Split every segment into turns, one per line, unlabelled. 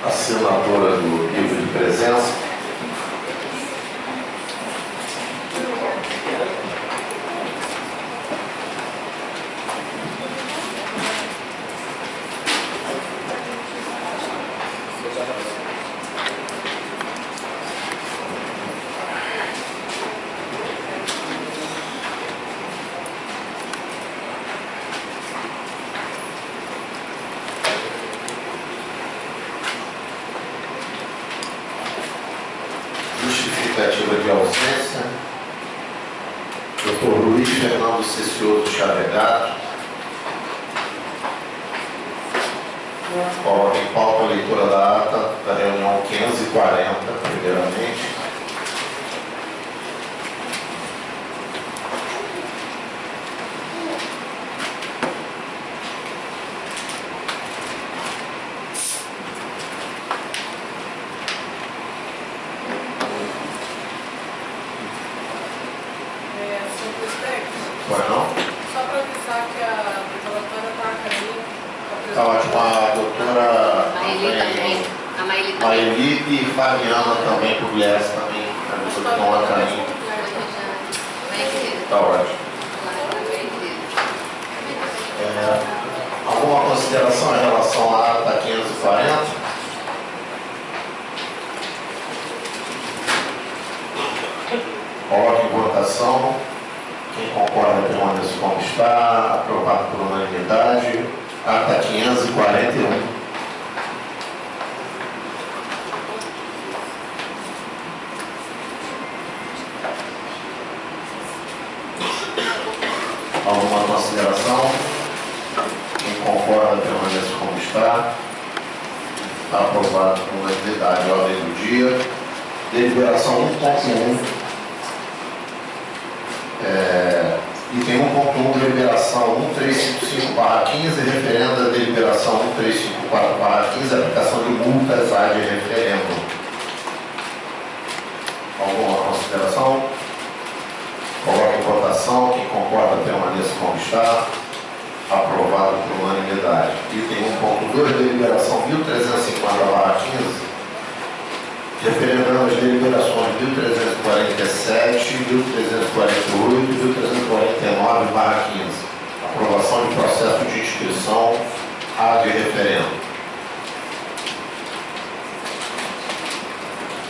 assinatura do livro de presença. Justificativa de ausência: Dr. Luiz Fernando Cecioso Chavegato. Coloque em pauta a leitura da ata da reunião 540, primeiramente. Pois não?
Só para avisar que a doutora está a caminho.
Está ótimo. A doutora Maeli e Fabiana também, por Guilherme também. Estão a caminho. Está ótimo. Alguma consideração em relação à ata 540? Coloque em votação. Quem concorda permaneça como está. Aprovado por unanimidade. Ata 541. Alguma consideração? Quem concorda permaneça como está. Aprovado por unanimidade. Ordem do dia. Deliberação 1.1. Item 1.1, deliberação 1355/15, referendo a deliberação 1354/15, aplicação de multas ad referendo. Alguma consideração? Coloque em votação. Quem concorda permaneça como está. Aprovado por unanimidade. Item 1.2, deliberação 1350/15, referendando as deliberações 1347, 1348 e 1349/15. Aprovação de processo de inscrição ad referendo.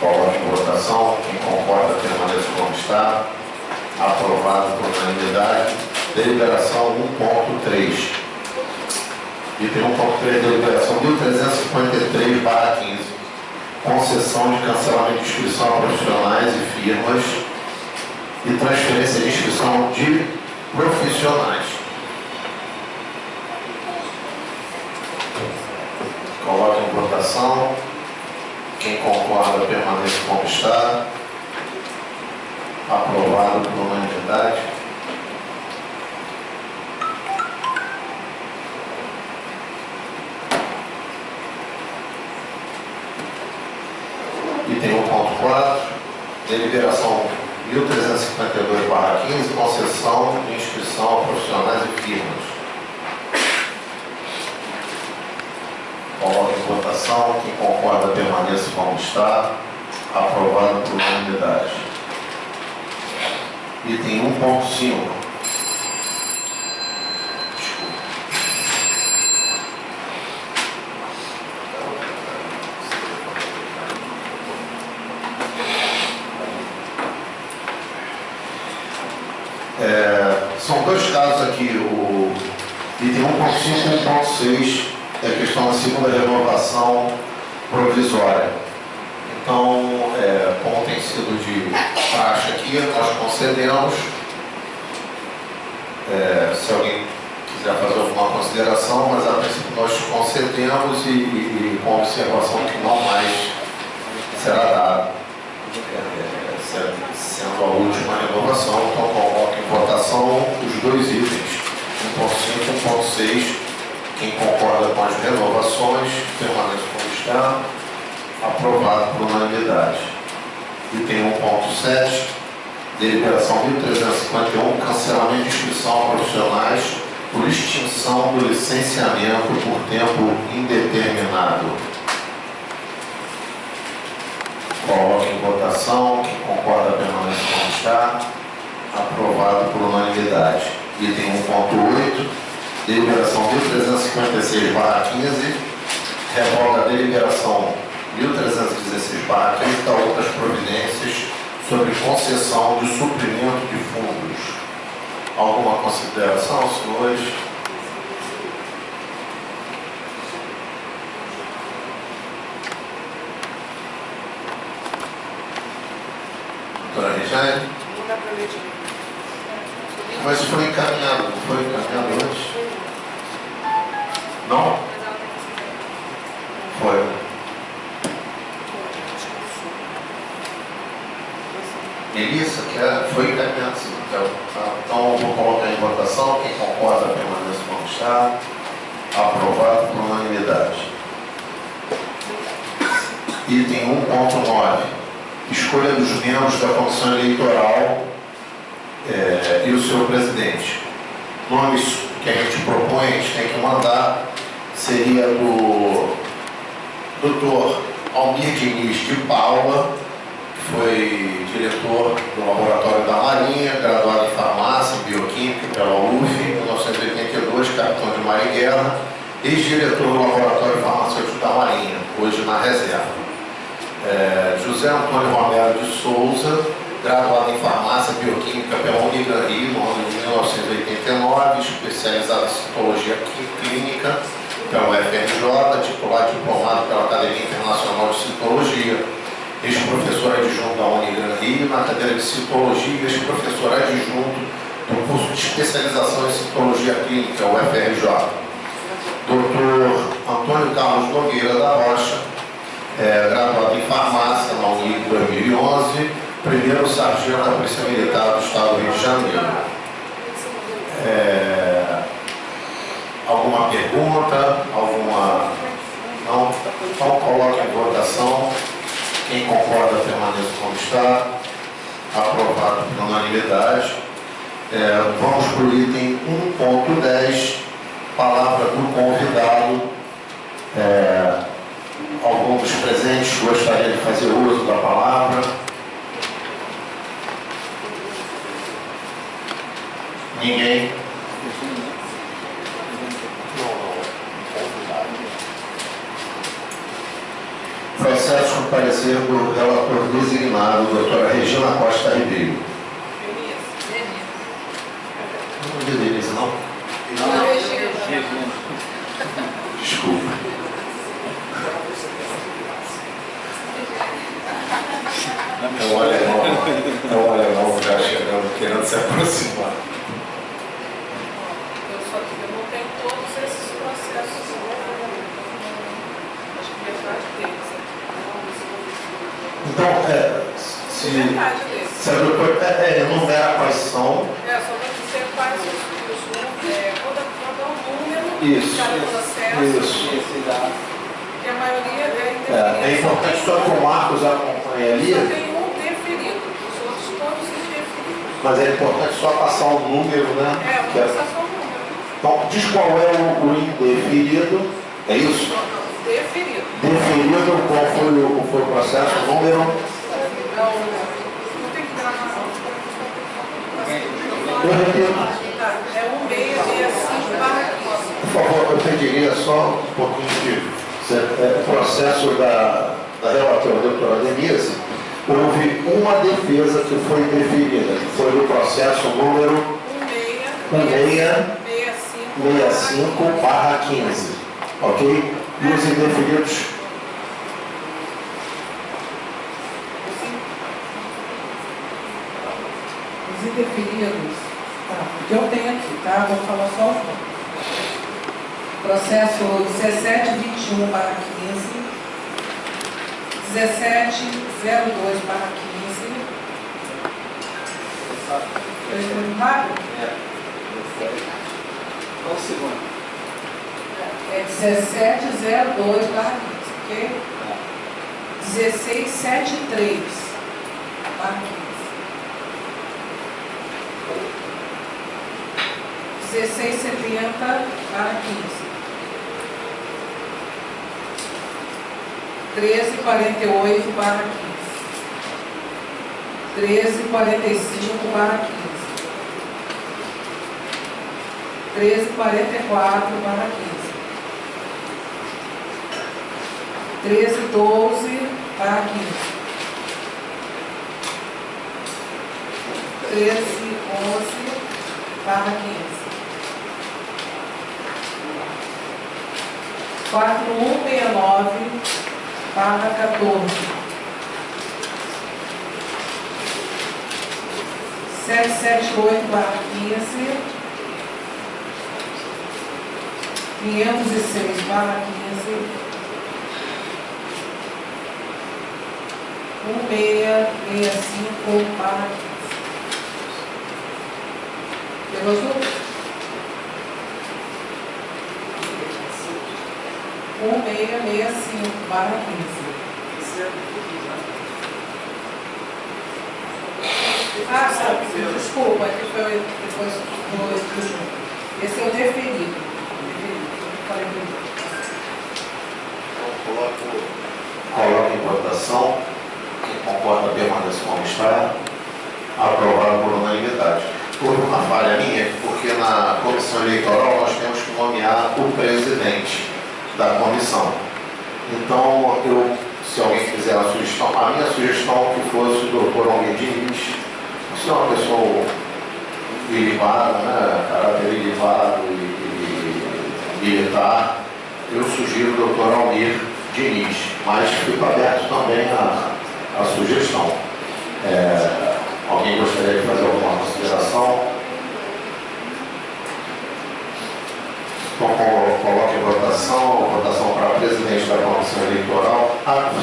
Coloque em votação. Quem concorda permaneça como está. Aprovado por unanimidade. Deliberação 1.3. Item 1.3, deliberação 1353/15. Concessão de cancelamento de inscrição a profissionais e firmas e transferência de inscrição de profissionais. Coloque em votação. Quem concorda permaneça como está. Aprovado por unanimidade. Item 1.4, deliberação 1352/15, concessão de inscrição a profissionais e firmas. Coloque em votação. Quem concorda permaneça como está. Aprovado por unanimidade. Item 1.5. São dois casos aqui, o item 1.5 e 1.6, é a questão da segunda renovação provisória. Então, como tem sido de praxe aqui, nós concedemos. Se alguém quiser fazer alguma consideração, mas a princípio nós concedemos e com observação que não mais será dado. Sendo a última renovação, então coloco em votação os dois itens, 1.5 e 1.6. Quem concorda com as renovações, permaneça como está. Aprovado por unanimidade. Item 1.7, deliberação 1351, cancelamento de inscrição a profissionais por extinção do licenciamento por tempo indeterminado. votação. Quem concorda permanece como está. Aprovado por unanimidade. Item 1.8, deliberação 1356/15, revoga a deliberação 1316/30, outras providências sobre concessão de suprimento de fundos. Alguma consideração, senhores? Doutora Regiane? Mas foi encaminhado, não foi encaminhado antes? Não? Foi. Melissa, foi encaminhado sim. Então, vou colocar em votação. Quem concorda permanece como está. Aprovado por unanimidade. Item 1.9. Escolha dos membros da Comissão Eleitoral e o seu presidente. Nomes que a gente propõe, a gente tem que mandar, seria do Dr. Almir Diniz de Paula, que foi diretor do Laboratório da Marinha, graduado em Farmácia e Bioquímica pela UF, em 1982, capitão de mar e guerra, ex-diretor do Laboratório Farmacêutico da Marinha, hoje na reserva. José Antônio Romero de Souza, graduado em Farmácia e Bioquímica pela Unigran Rio, no ano de 1989, especializado em Citologia Clínica pela UFRJ, titular diplomado pela Academia Internacional de Citologia, ex-professor adjunto da Unigran Rio, na cadeira de Citologia e ex-professor adjunto do curso de especialização em Citologia Clínica, UFRJ. Dr. Antônio Carlos Nogueira da Rocha, graduado em Farmácia na Unigran 2011, primeiro sargento da Polícia Militar do Estado do Rio de Janeiro. Alguma pergunta? Alguma? Não? Então coloque em votação. Quem concorda permaneça como está. Aprovado por unanimidade. Vamos para o item 1.10, palavra do convidado. Algum dos presentes gostaria de fazer uso da palavra? Ninguém? Processo com parecer do relator designado, doutora Regina Costa Ribeiro. Não é Denise, não?
Não, Regina.
Desculpa. É o alemão já chegando, querendo se aproximar.
Eu não tenho todos esses processos. Acho que metade deles.
Então,
Metade deles.
se a doutora enumera quais são.
Só para dizer quais os números. Vou dar um número
Isso.
de cada processo.
Isso.
Que a maioria é indeferido.
É importante só que o Marcos acompanhe ali.
Só tem um deferido, os outros todos indeferidos.
Mas é importante só passar o número, né?
Vou passar só o número.
Então, diz qual é o indeferido. É isso?
Deferido.
Deferido, qual foi o processo, o número?
Não tem que gravar, não.
Eu repito.
Tá, é 1665/15.
Por favor, eu pediria só um pouquinho de processo da relatora doutora Denise. Houve uma defesa que foi deferida, que foi do processo número 1665/15. Ok? E os indeferidos?
Os indeferidos, o que eu tenho aqui, tá? Vou falar só um pouco. Processo 1721/15, 1702/15. Eu escrevi rápido?
Qual o segundo?
É 1702/15, ok? 1673/15. 1670/15. 1348/15. 1345/15. 1344/15. 1312/15. 1311/15. 4169/14. 778/15. 506/15. 1665/15. Pegou tudo? 1665/15. Ah, sabe, desculpa, que foi depois do escrito. Esse é o deferido. Falei muito.
Coloco em votação. Quem concorda permanece como está. Aprovado por unanimidade. Houve uma falha minha, porque na comissão eleitoral nós temos que nomear o presidente da comissão. Então, se alguém fizer a sugestão, a minha sugestão é que fosse o doutor Almir Diniz. Você é uma pessoa ilibada, né? Caráter ilibado e militar. Eu sugiro o doutor Almir Diniz, mas fico aberto também à sugestão. Alguém gostaria de fazer alguma consideração? Então, coloque em votação para presidente da comissão eleitoral.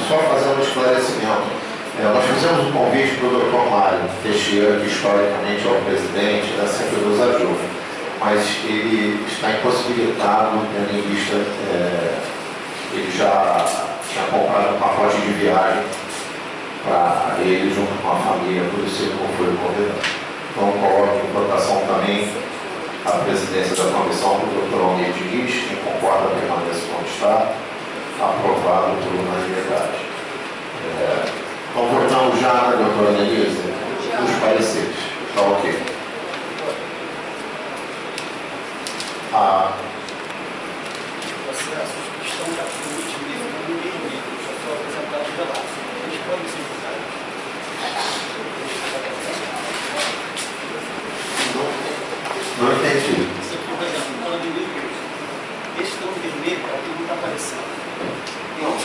Só fazer um esclarecimento. Nós fizemos um convite para o doutor Mário Teixeira, que historicamente é o presidente, sempre nos ajuda. Mas ele está impossibilitado, tendo em vista, ele já tinha comprado um pacote de viagem para ele junto com a família, por isso ele não foi convidado. Então, coloque em votação também a presidência da comissão do Dr. Almir Diniz. Quem concorda permanece como está. Aprovado por unanimidade. Então, votamos já, né, doutora Denise? Os pareceres. Está ok.
Processos que estão já submetidos no meio livro, já foram apresentados relatos. Eles podem ser votados.
Não entendi.
Isso aqui, por exemplo, falando em livro, esse tão vermelho é o que não está aparecendo.
Não.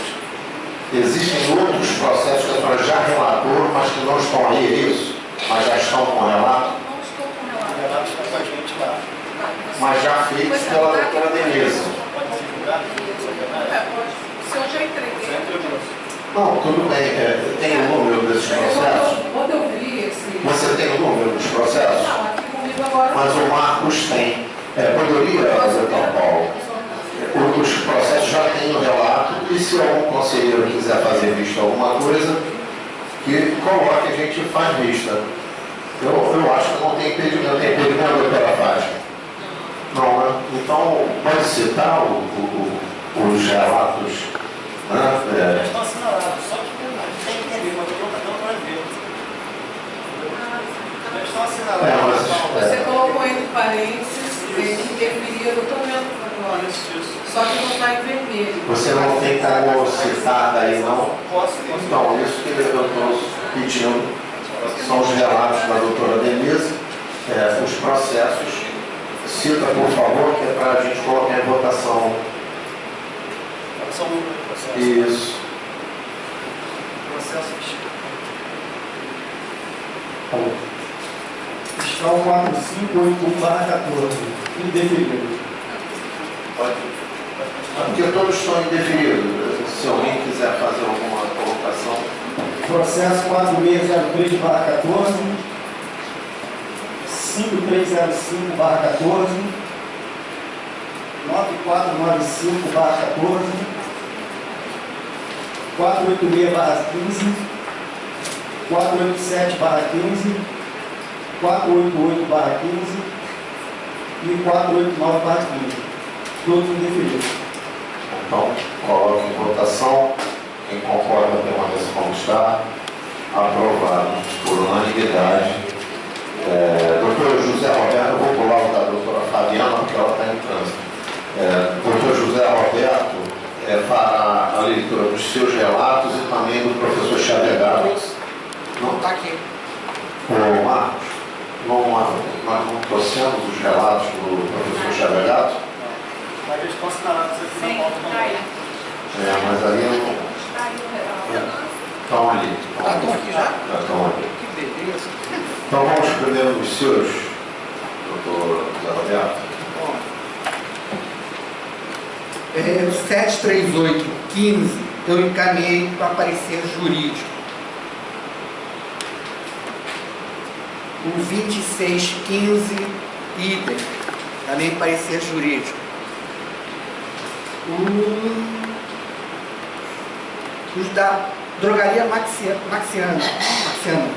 Existem outros processos que a senhora já relatou, mas que não estão aí, é isso? Mas já estão com relato?
Não estou com
O
relato.
relato está com a gente lá.
Mas já feitos pela doutora Denise.
Pode ser julgado?
Pode. Se eu já entreguei.
Já entregou.
Não, tudo bem. Tem o número desses processos?
Quando eu vi esse.
Você tem o número dos processos?
Não, aqui comigo agora.
Mas o Marcos tem. Poderia, doutor Paulo? Os processos já têm o relato, e se algum conselheiro quiser fazer vista a alguma coisa, que coloque, a gente faz vista. Eu acho que não tem impedimento. Tem impedimento, doutora Fátima? Não, né? Então, pode citar os relatos, né?
Já estão assinalados, só que tem que entender, mas não para ver. Já estão assinalados.
Você colocou entre parênteses, indeferido, eu estou vendo agora.
Isso.
Só que não está em vermelho.
Você não tem como citar daí, não?
Posso.
Então, isso que eu estou pedindo são os relatos da doutora Denise, os processos. Cita, por favor, que é para a gente colocar em votação.
São processos.
Isso.
Processos.
Fiscal 4581/14, indeferido.
Pode. Porque todos estão indefinidos. Se alguém quiser fazer alguma colocação.
Processo 4603/14, 5305/14, 9495/14, 486/15, 487/15, 488/15 e 489/15. Todos indefinidos.
Então, coloque em votação. Quem concorda permaneça como está. Aprovado por unanimidade. Doutor José Roberto, eu vou pular o da doutora Fabiana, porque ela está em trânsito. Doutor José Roberto fará a leitura dos seus relatos e também do professor Xavier.
Não está aqui.
Ô Marcos, nós não trouxemos os relatos do professor Xavier?
Mas eles estão assinalados aqui
Sim,
na pauta
tá
também.
aí.
Mas ali eu não.
Tá aí o relato.
Estão ali.
Ah, estão aqui já?
Estão ali.
Que beleza.
Então vamos primeiro nos seus, doutor José Roberto.
Bom, 73815 eu encaminhei para parecer jurídico. O 2615 idem, também parecer jurídico. Os da drogaria Maxiano,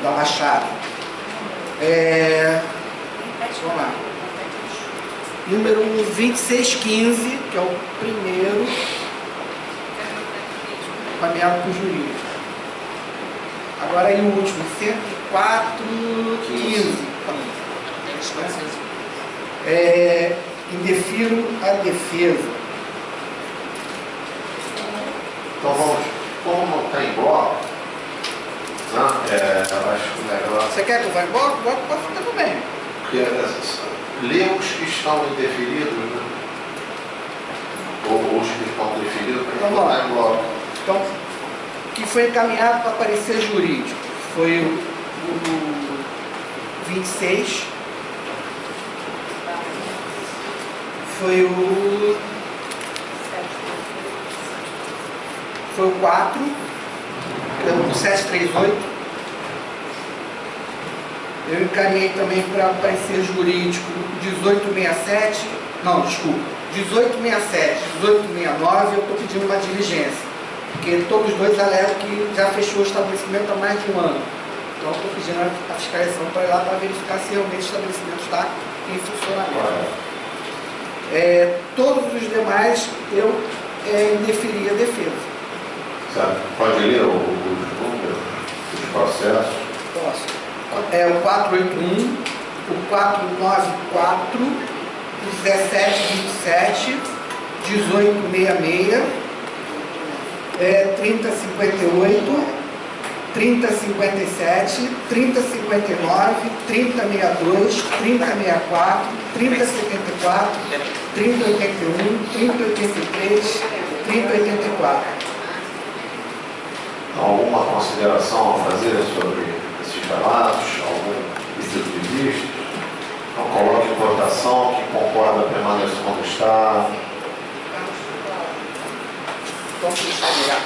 da Baixada. Vamos lá. Número 2615, que é o primeiro, caminhado para o jurídico. Agora aí o último, 10415. Indefiro a defesa.
Então vamos, como não está em bloco, né, eu acho que o melhor.
Você quer que eu vá embora? Pode ficar também.
Porque lemos que estão indeferidos, né? Ou os que estão deferidos, para
Vamos lá.
botar em bloco.
Então, que foi encaminhado para parecer jurídico foi o 26, foi o 4, o 738. Eu encaminhei também para parecer jurídico 1867, não, desculpa, 1867, 1869, eu estou pedindo uma diligência, porque todos os dois alegam que já fechou o estabelecimento há mais de um ano. Então, estou pedindo a fiscalização para ir lá para verificar se realmente o estabelecimento está em funcionamento. Todos os demais, eu indeferi a defesa.
Sabe? Pode ler os números, os processos.
Posso. É o 481, o 494, o 1727, 1866, 3058, 3057, 3059, 3062, 3064, 3074, 3081, 3083, 3084.
Alguma consideração a fazer sobre esses relatos? Algum pedido de vista? Então coloque em votação. Quem concorda permanece como está.
Então, deixa eu pegar.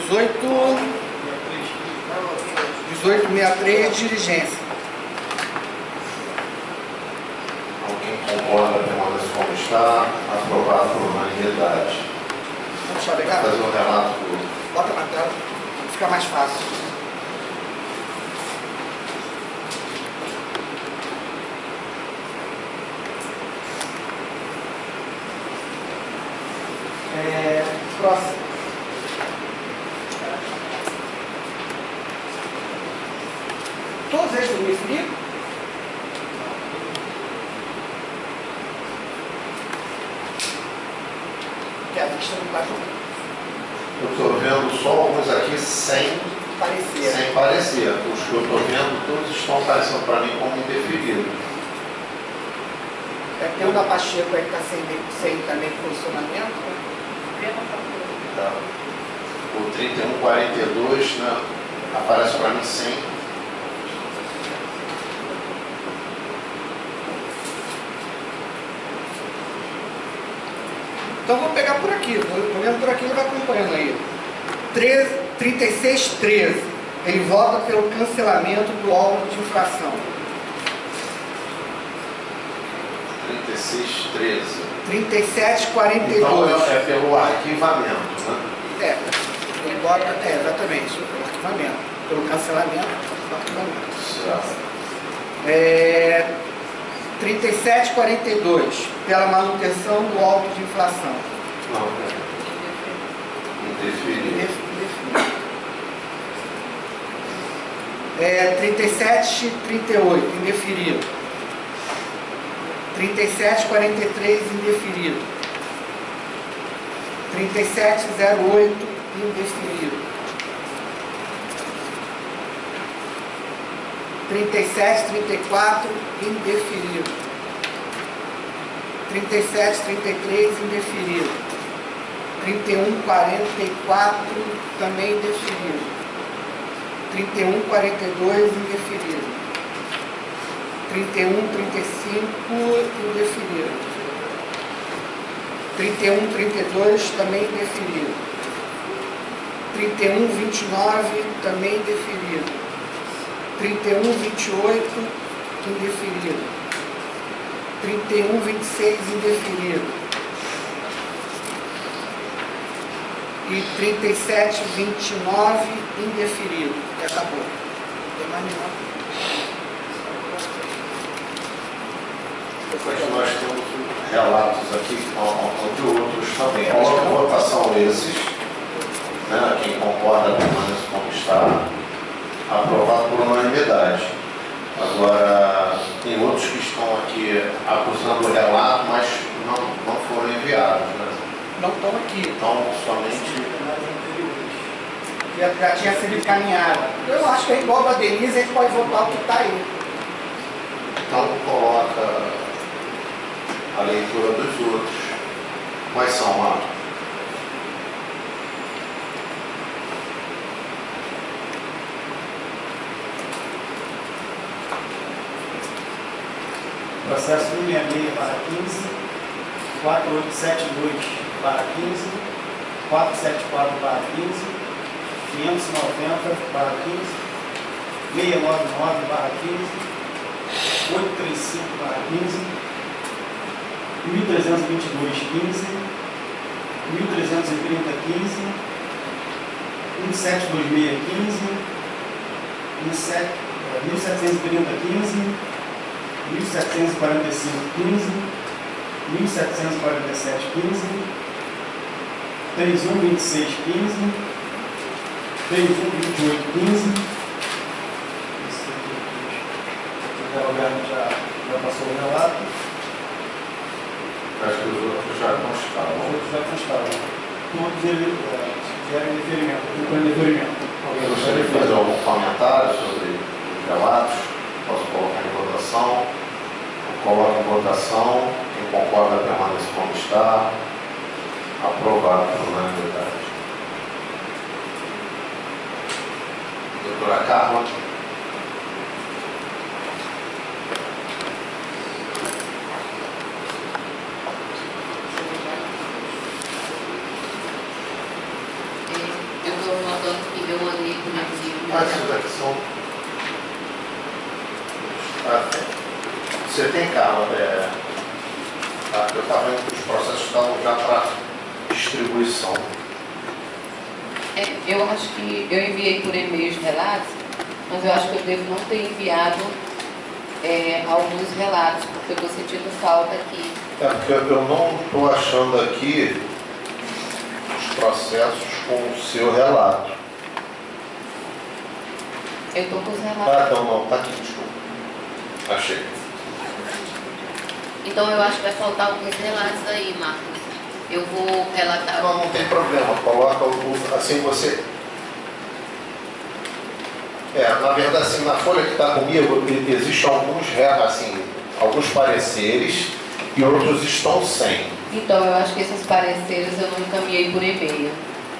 1863, diligência.
Quem concorda permanece como está. Aprovado por unanimidade.
Vamos chavegar?
Fazer um relato do...
Bota na tela, fica mais fácil. Próximo. Todos eles estão definidos? Que a vista não está junto.
Eu estou vendo só alguns aqui sem
Parecer.
parecer. Os que eu estou vendo, todos estão parecendo para mim como indeferidos.
Tem um da Pacheco aí que está sem também funcionamento.
Tá? O 3142, né, aparece para mim sem.
Então vou pegar por aqui, estou vendo por aqui, ele vai acompanhando aí. 3613, ele vota pelo cancelamento do órgão de infração.
3613.
3742.
Então é pelo arquivamento, né?
Ele vota, exatamente, pelo arquivamento. Pelo cancelamento do arquivamento.
Certo.
3742, pela manutenção do órgão de inflação.
Não, indeferido.
37, 38, indeferido. 37, 43, indeferido. 37, 08, indeferido. 37, 34, indeferido. 37, 33, indeferido. 31, 44, também indeferido. 31, 42, indeferido. 31, 35, indeferido. 31, 32, também indeferido. 31, 29, também indeferido. 31, 28, indeferido. 31, 26, indeferido. E 37, 29, indeferido. E acabou. Não tem mais nenhuma.
Depois nós temos relatos aqui de outros também. Coloca em votação esses, né? Quem concorda permanece como está, aprovado por unanimidade. Agora, tem outros que estão aqui acusando o relato, mas não foram enviados, né?
Não estão aqui.
Então, somente...
Já tinha sido encaminhado. Eu acho que engloba a Denise, a gente pode votar o que está aí.
Então, coloca a leitura dos outros. Quais são, Marcos?
Processo 166/15, 4872/15, 474/15, 590/15, 699/15, 835/15, 1322/15, 1330/15, 1726/15, 1730/15, 1745/15, 1747/15, 3126/15, 3128/15. O Roberto já passou o relato.
Acho que os outros já constavam.
Os outros já constavam. Todos eles tiveram deferimento.
Alguém gostaria de fazer algum comentário sobre os relatos? Posso colocar em votação? Coloco em votação. Quem concorda permanece como está. Aprovado por unanimidade. Doutora Carla.
Eu estou notando que eu olhei com a
Esses daqui são... Você tem, Carla, eu estava vendo que os processos estavam já para distribuição.
Eu acho que eu enviei por e-mail os relatos, mas eu acho que eu devo não ter enviado alguns relatos, porque eu estou sentindo falta aqui.
Porque eu não estou achando aqui os processos com o seu relato.
Eu estou com os relatos.
Não, está aqui, desculpa. Achei.
Então eu acho que vai faltar alguns relatos aí, Marcos. Eu vou relatar.
Não tem problema, coloca assim você... na verdade, assim, na folha que está comigo, existem alguns pareceres e outros estão sem.
Então, eu acho que esses pareceres eu não encaminhei por e-mail.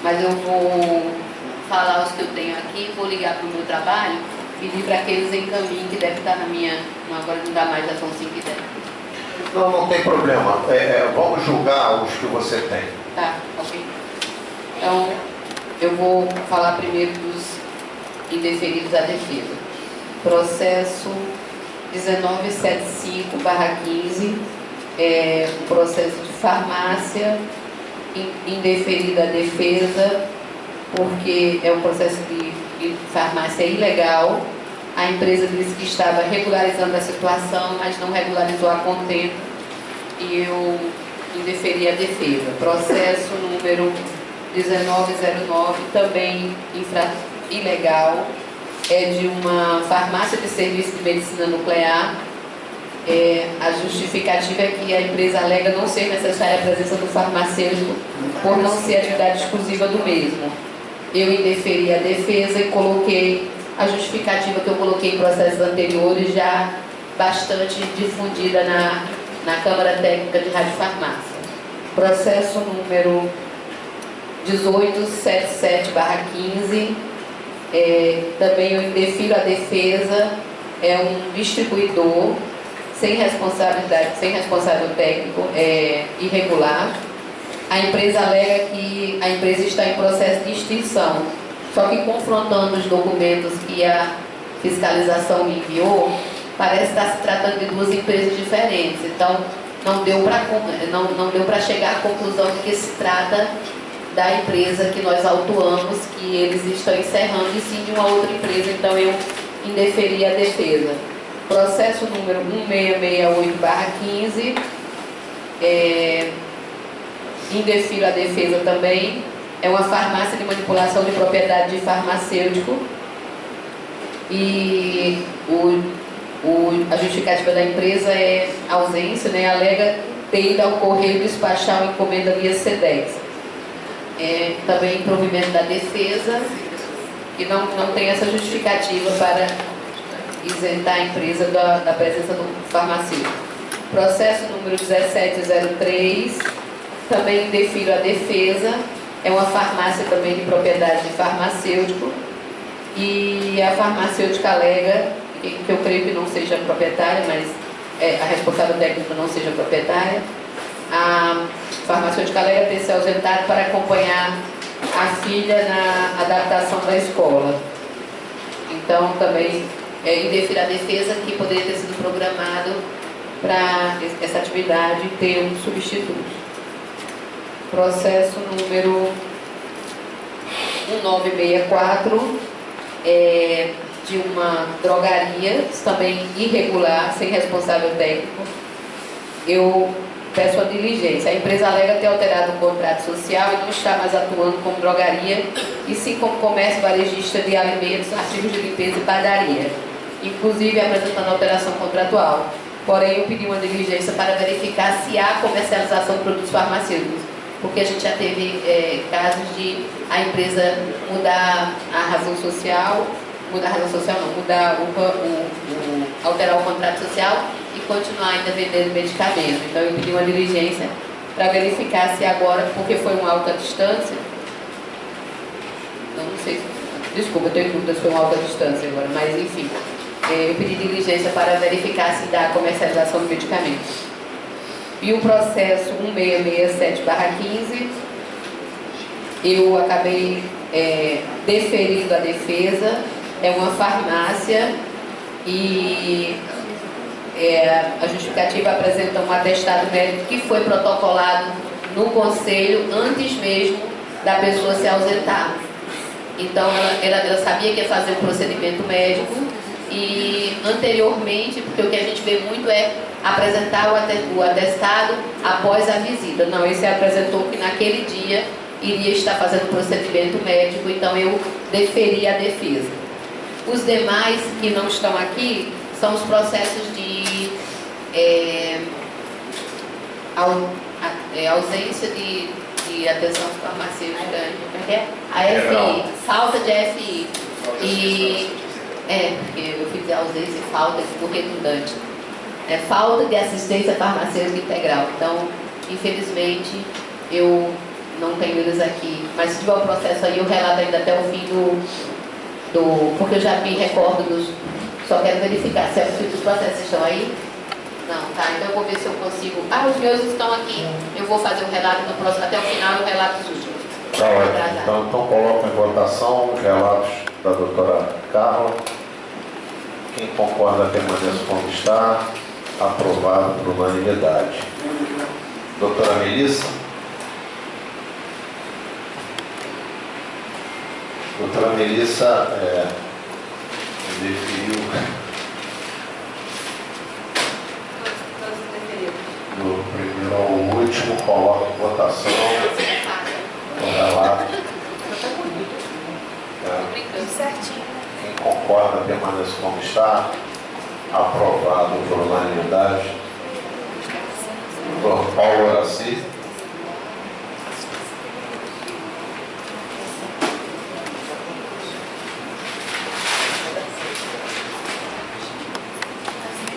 Mas eu vou falar os que eu tenho aqui, vou ligar para o meu trabalho, pedir para que eles encaminhem, que deve estar na minha... Agora não dá mais, já são 5 e 10.
Não tem problema. Vamos julgar os que você tem.
Tá, ok. Então, eu vou falar primeiro dos indeferidos à defesa. Processo 1975/15, um processo de farmácia indeferida à defesa, porque é um processo de farmácia ilegal. A empresa disse que estava regularizando a situação, mas não regularizou a contento, e eu indeferi a defesa. Processo número 1909, também ilegal, é de uma farmácia de serviço de medicina nuclear. A justificativa é que a empresa alega não ser necessária a presença do farmacêutico por não ser atividade exclusiva do mesmo. Eu indeferi a defesa e coloquei a justificativa que eu coloquei em processos anteriores, já bastante difundida na Câmara Técnica de Radiofarmácia. Processo número 1877/15, também eu indefiro a defesa, é um distribuidor sem responsabilidade, sem responsável técnico, irregular. A empresa alega que a empresa está em processo de extinção, só que confrontando os documentos que a fiscalização me enviou, parece estar se tratando de duas empresas diferentes. Então, não deu para chegar à conclusão de que se trata da empresa que nós autuamos, que eles estão encerrando, e sim de uma outra empresa. Então, eu indeferi a defesa. Processo número 1668/15, indefiro a defesa também. É uma farmácia de manipulação de propriedade de farmacêutico, e a justificativa da empresa é ausência, né? Alega ter ido ao correio despachar uma encomenda via SEDEX. Também provimento da defesa, que não tem essa justificativa para isentar a empresa da presença do farmacêutico. Processo número 1703, também indefiro a defesa. É uma farmácia também de propriedade de farmacêutico, e a farmacêutica alega, que eu creio que não seja proprietária, mas a responsável técnica não seja proprietária, a farmacêutica alega ter se ausentado para acompanhar a filha na adaptação da escola. Então, também indefiro a defesa, que poderia ter sido programado para essa atividade ter um substituto. Processo número 1964, de uma drogaria, também irregular, sem responsável técnico. Eu peço a diligência. A empresa alega ter alterado o contrato social e não está mais atuando como drogaria, e sim como comércio varejista de alimentos, artigos de limpeza e padaria, inclusive apresentando alteração contratual. Porém, eu pedi uma diligência para verificar se há comercialização de produtos farmacêuticos, porque a gente já teve casos de a empresa mudar a razão social, alterar o contrato social e continuar ainda vendendo medicamento. Então, eu pedi uma diligência para verificar se agora, porque foi uma alta distância, não sei, desculpa, eu tenho dúvidas se foi uma alta distância agora, mas enfim, eu pedi diligência para verificar se dá a comercialização de medicamentos. E o processo 1667/15, eu acabei deferindo a defesa. É uma farmácia e a justificativa apresenta um atestado médico que foi protocolado no conselho antes mesmo da pessoa se ausentar. Então, ela sabia que ia fazer um procedimento médico, e anteriormente, porque o que a gente vê muito é apresentar o atestado após a visita. Não, esse apresentou que naquele dia iria estar fazendo o procedimento médico, então eu deferi a defesa. Os demais que não estão aqui são os processos de ausência de atenção farmacêutica, a FI, falta de FI, porque eu fiz ausência e falta, ficou redundante. Falta de assistência farmacêutica integral. Então, infelizmente, eu não tenho eles aqui, mas se tiver o processo aí, eu relato ainda até o fim porque eu já me recordo só quero verificar se os processos estão aí. Não, tá, então eu vou ver se eu consigo. Os meus estão aqui. Eu vou fazer o relato no próximo, até o final, eu relato os últimos.
Tá ótimo. Então coloco em votação os relatos da doutora Carla. Quem concorda permanece como está. Aprovado por unanimidade. Doutora Melissa. Doutora Melissa deferiu do primeiro ao último, coloca em votação o relato.
Certinho.
Quem concorda permaneça como está. Aprovado por unanimidade. Doutor Paulo Araci.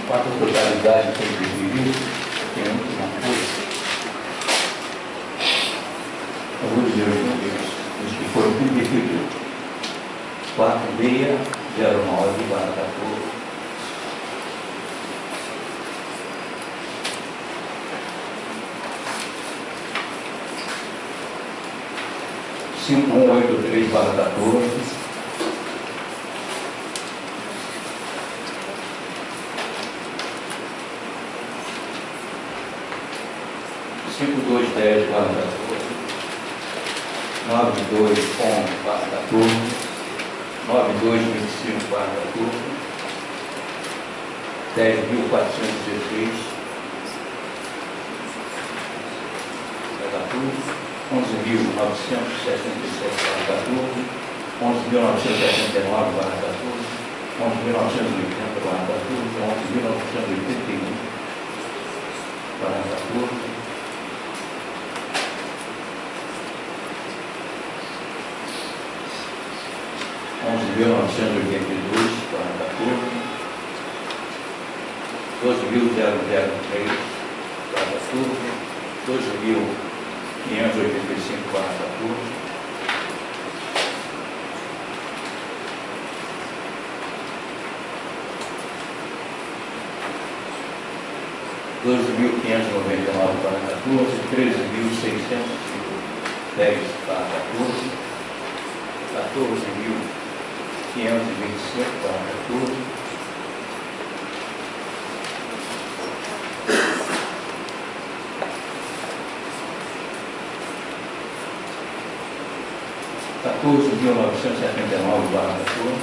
Com a totalidade que eu vivi, tem uma coisa. Eu vou dizer os que foram tudo definidos. 4609/14. 5183/14. 5210/14. 9211/14. 9225/14. 10.416. 11.967/14. 11.969/14. 11.980/14. 11.981/14. 11.982/14. 12.003/14. 12.585/14. 12.599/14. 13.610/14. 14.525/14. 14.979/14.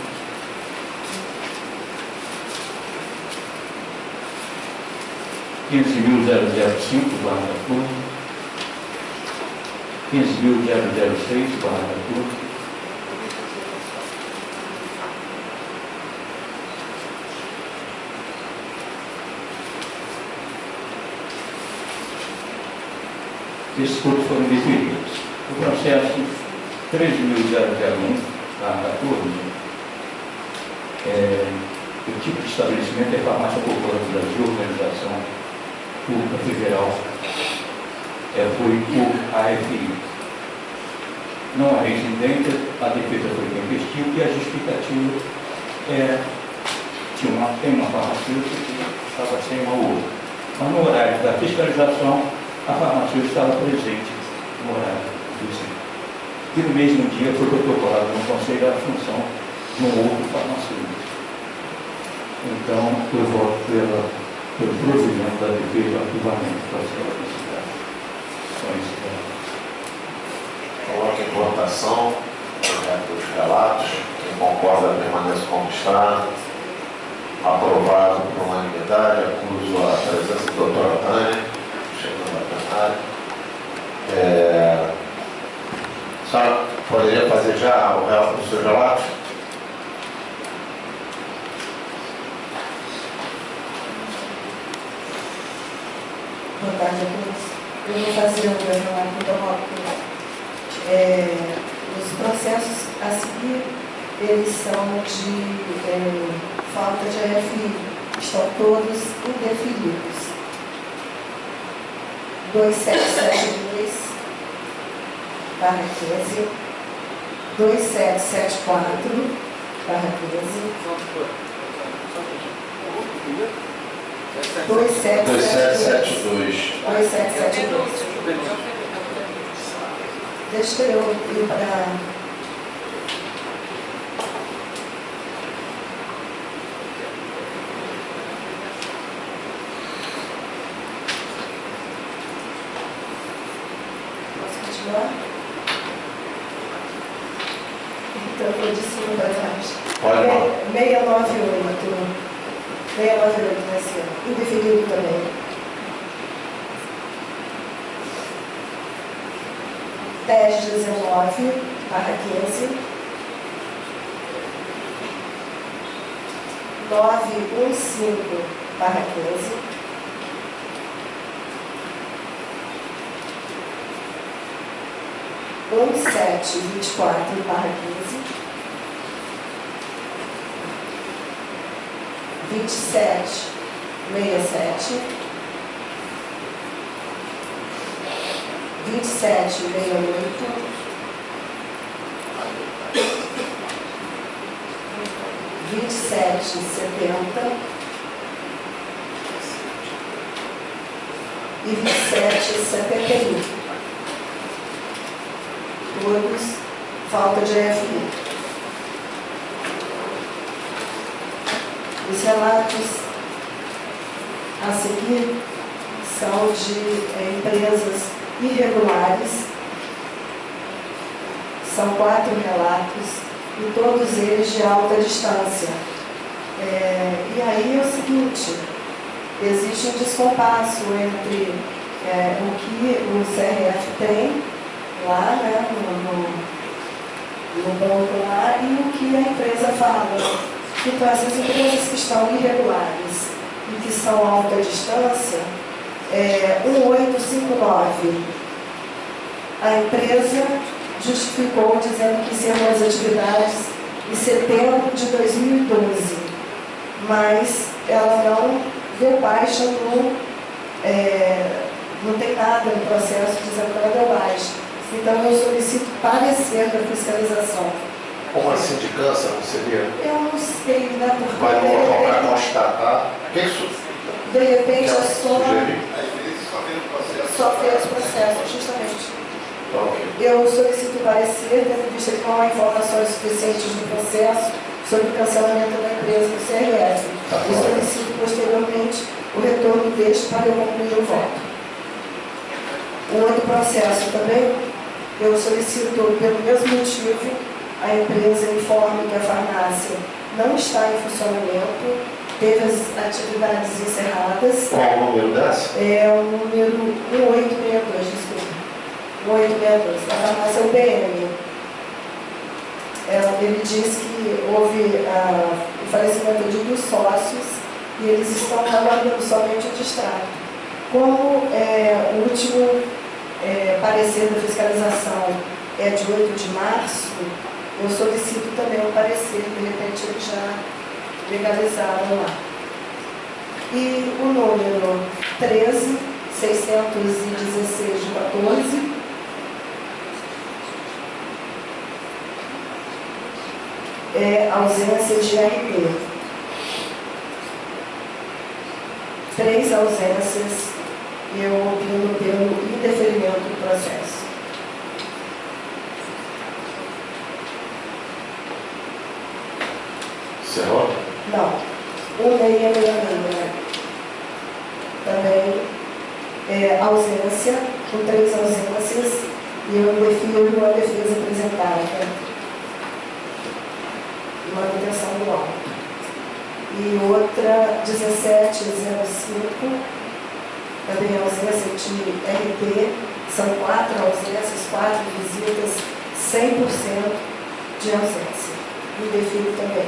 15.005/14. 15.006/14. 13.006/14. Esses todos foram definidos. O processo 13.001/14, o tipo de estabelecimento é Farmácia Popular do Brasil, Organização Pública Federal, foi o AFI. Não há residência, a defesa foi tempestiva e a justificativa tem uma farmacêutica que estava sem uma outra. Mas no horário da fiscalização, a farmacêutica estava presente no horário do exame. E no mesmo dia foi protocolado no Conselho a função de um outro farmacêutico. Então, eu voto pelo provimento da defesa ativamente para ser publicidade. Só isso.
Coloque em votação os relatos. Quem concorda permanece como está. Aprovado por unanimidade. Acuso a presença da doutora Tânia, chegando a plenária. A senhora poderia fazer já o relato dos seus relatos?
Boa tarde a todos. Eu vou fazer o meu relato do bloco. Os processos a seguir, eles são de falta de AFI. Estão todos indefinidos. 2772/15, 2774/15, 2772. Deixa eu ir para... Posso continuar? Então, eu vou de cima para baixo.
Pode não.
698 nesse ano. Indefinido também. 1019/15. 915/15, 1724/15, 2767, 2768, 2770 e 2771. Todos falta de AFI. Os relatos a seguir são de empresas irregulares. São 4 relatos e todos eles de alta distância. E aí é o seguinte, existe um descompasso entre o que o CRF tem lá, né, no banco lá, e o que a empresa fala. Então, essas empresas que estão irregulares e que são a alta distância, 1859, a empresa justificou dizendo que encerrou as atividades em setembro de 2012, mas ela não deu baixa não tem nada no processo dizendo que ela deu baixa. Então, eu solicito parecer da fiscalização.
Uma sindicância, não seria?
Eu não sei, né? Porque
Vai no local para constatar. O que isso?
de repente, a só
Sugerir?
só fez o processo, justamente.
Tá, ok.
Eu solicito parecer, tendo em vista que não há informações suficientes no processo sobre o cancelamento da empresa do CRF.
Tá
E
bom.
solicito posteriormente o retorno deste para eu concluir o voto. O outro processo também, eu solicito, pelo mesmo motivo, a empresa informe que a farmácia não está em funcionamento, teve as atividades encerradas.
Qual o número dessa?
É o número 1862, desculpa. 1862, da farmácia UPM. Ele diz que houve o falecimento de 2 sócios e eles estão trabalhando somente o distrato. Como o último parecer da fiscalização é de 8 de março, eu solicito também o parecer, de repente eles já legalizaram lá. E o número 13.616/14, é ausência de RP. 3 ausências e eu opino pelo indeferimento do processo.
Senhor?
Não. 1666, né? Também ausência, com 3 ausências, e eu defiro a defesa apresentada. Manutenção do auto. E outra, 1705, também ausência de RT, são 4 ausências, 4 visitas, 100% de ausência. E defiro também.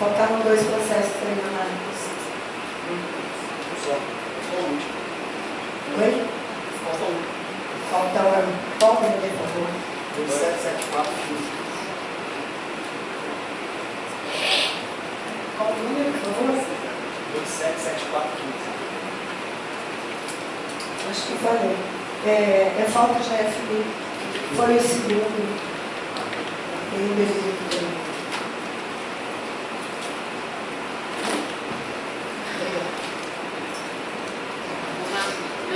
Faltaram 2 processos preliminares.
Só o último.
Oi?
Falta um.
Falta um. Qual que é, por favor?
277415.
Qual o número, por favor?
277415.
Acho que falei. É falta de FI. Foi o segundo. E defiro também.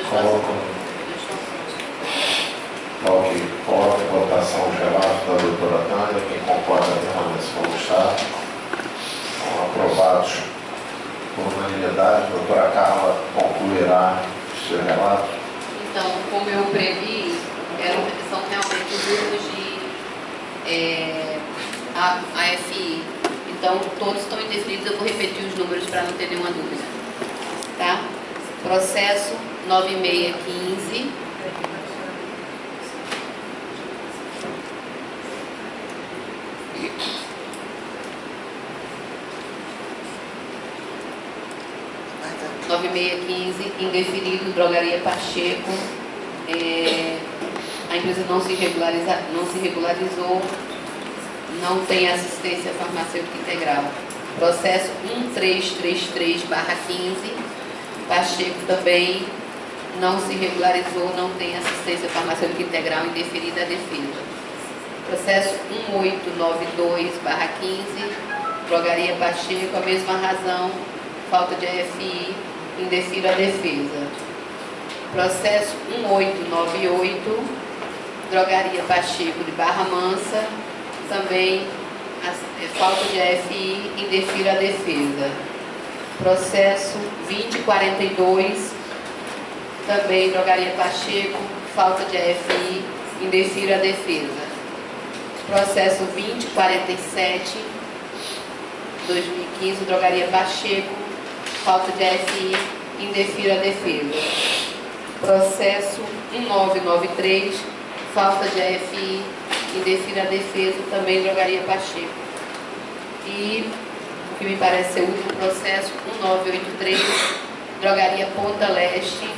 Coloca. Ok. Coloca em votação os relatos da doutora Tânia. Quem concorda permanece como está. São aprovados por unanimidade. A doutora Carla concluirá o seu relato.
Então, como eu previ, são realmente os grupos de AFI. Então, todos estão indefinidos. Eu vou repetir os números para não ter nenhuma dúvida. Tá? Processo 9615. 9615, indeferido, Drogaria Pacheco. A empresa não se regularizou, não tem assistência farmacêutica integral. Processo 1333/15, Pacheco também não se regularizou, não tem assistência farmacêutica integral, indeferida a defesa. Processo 1892/15, Drogaria Pacheco, a mesma razão, falta de AFI, indefiro a defesa. Processo 1898, Drogaria Pacheco de Barra Mansa, também falta de AFI, indefiro a defesa. Processo 2042, também Drogaria Pacheco, falta de AFI, indefiro a defesa. Processo 2047, 2015, Drogaria Pacheco, falta de AFI, indefiro a defesa. Processo 1993, falta de AFI, indefiro a defesa, também Drogaria Pacheco. E o que me parece ser o último processo, 1983, Drogaria Ponta Leste,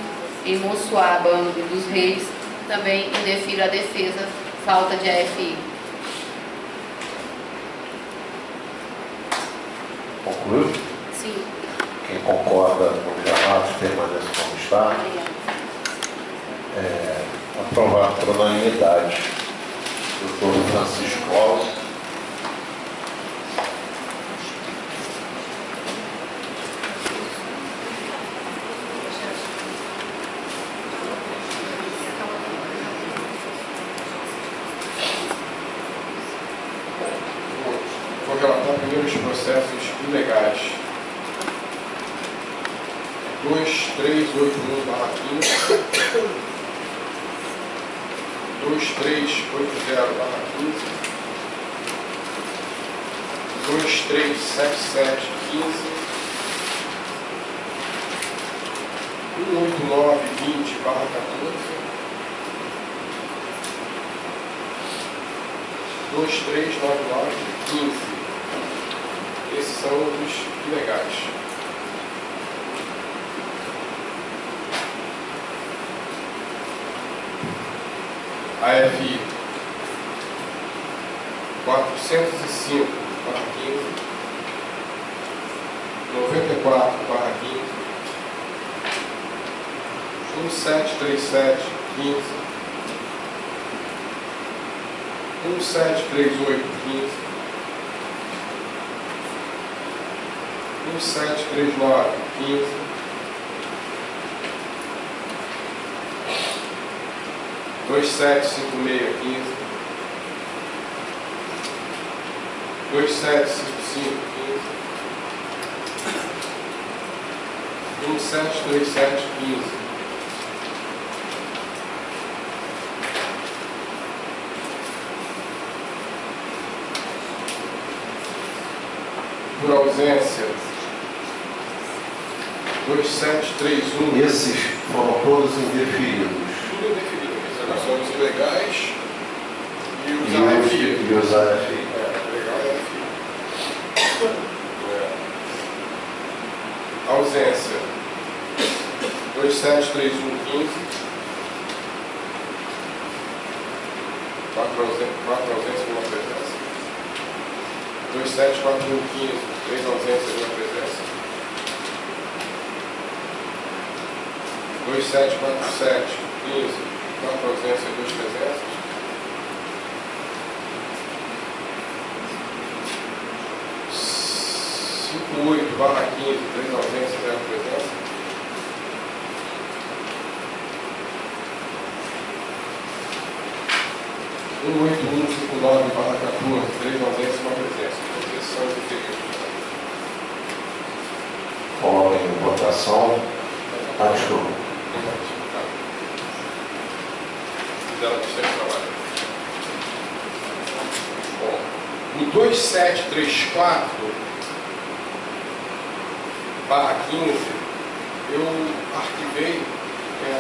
em Monsuaba, Angra dos Reis, também indefiro a defesa, falta de AFI.
Concluiu?
Sim.
Quem concorda com os relatos permanece como está. Aprovado por unanimidade. Doutor Francisco Alves.
Vou relatar primeiro os processos ilegais. 2381/15, 2380/15, 2377/15, 18920/14, 2399/15. Esses são os ilegais. AFI 405/15, 94/15, 1737/15, 1738/15, 1739/15, 2756/15, 2755/15, 1737/15, por ausência 2731.
Esses foram todos indeferidos.
Tudo indeferido. Esses são os ilegais e os AFI.
E os AFI.
Legal e AFI. Ausência 2731/15. 4 ausências e uma presença. 2741/15, 3 ausências e uma presença. 2747/15, 4 ausências e 2 presenças. 58/15, 3 ausências e 0 presença. 18159/14, 3 ausências e uma presença. Todos esses são indeferidos.
Coloquem em votação. Desculpa.
Dela bastante trabalho. Bom, o 2734/15, eu arquivei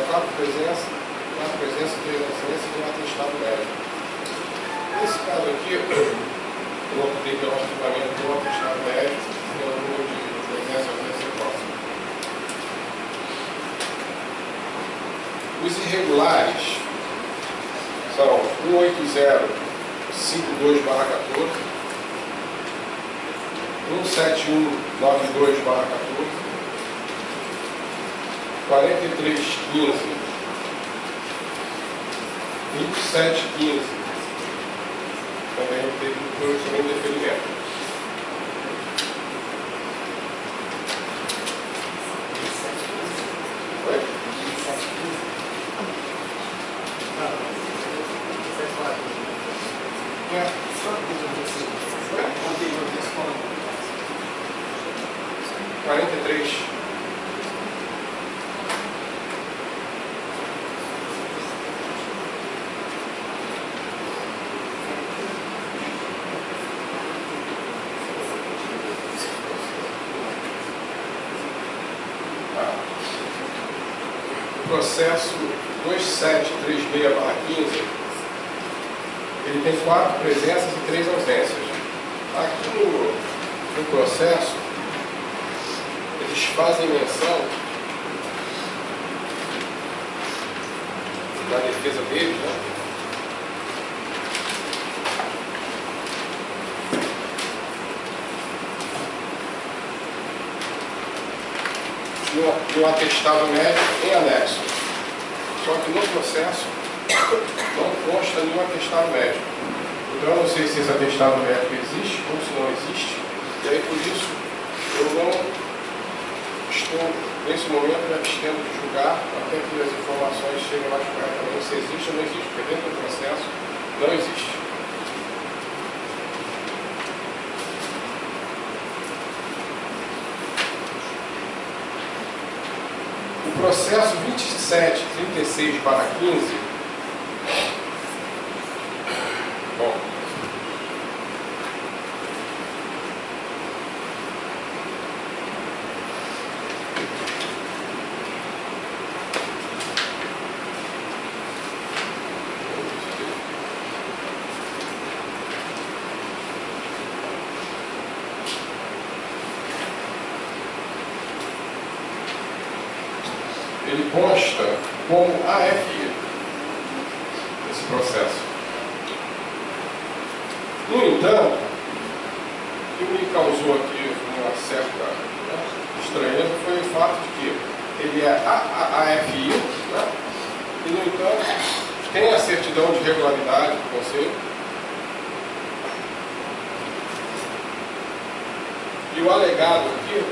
4 presenças, 3 ausências e um atestado médico. Nesse caso aqui, eu optei pelo arquivamento do atestado médico, pelo número de presença e ausência próxima. Os irregulares são 18052/14, 17192/14, 4315, 2715. Também teve um deferimento. Processo 2736/15, ele tem 4 presenças e 3 ausências. Aqui no processo, eles fazem menção na defesa deles, né? De um atestado médico em anexo. Só que no processo não consta nenhum atestado médico. Então eu não sei se esse atestado médico existe ou se não existe. E aí por isso eu não estou, nesse momento, me abstendo de julgar até que as informações cheguem mais corretamente se existe ou não existe, porque dentro do processo não existe. O processo 2736/15, bom, ele consta como AFI, esse processo. No entanto, o que me causou aqui uma certa estranheza foi o fato de que ele é AFI, né? E, no entanto, tem a certidão de regularidade do Conselho. E o alegado aqui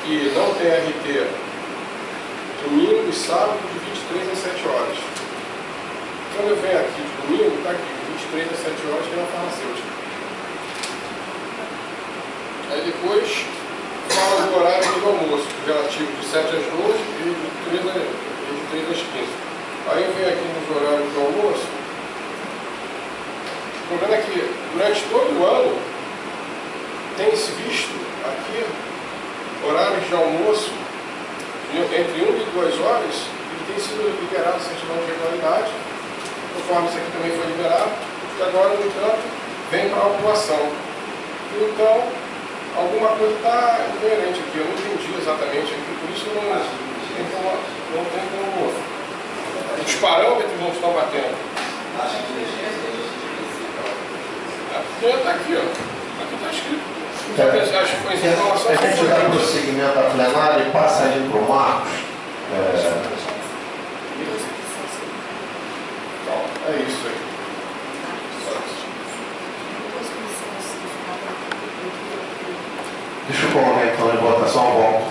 que não tem RT domingo e sábado de 23 às 7 horas. Quando eu venho aqui de domingo, está aqui, de 23 às 7 horas, tem uma farmacêutica. Aí depois fala do horário do almoço, relativo de 7 às 12 e de 23 às 15. Aí eu venho aqui nos horários do almoço. O problema é que durante todo o ano tem se visto aqui horários de almoço entre 1 e 2 horas, e tem sido liberado a certidão de regularidade, conforme isso aqui também foi liberado, e agora, no entanto, vem para a autuação. Então, alguma coisa está incoerente aqui, eu não entendi exatamente aqui, por isso não tem como. Os parâmetros não estão batendo. Está aqui, ó. Aqui está escrito.
A gente dá prosseguimento à plenária e passa ali para o Marcos.
Então, é isso aí.
Deixa eu colocar então em votação. Bom,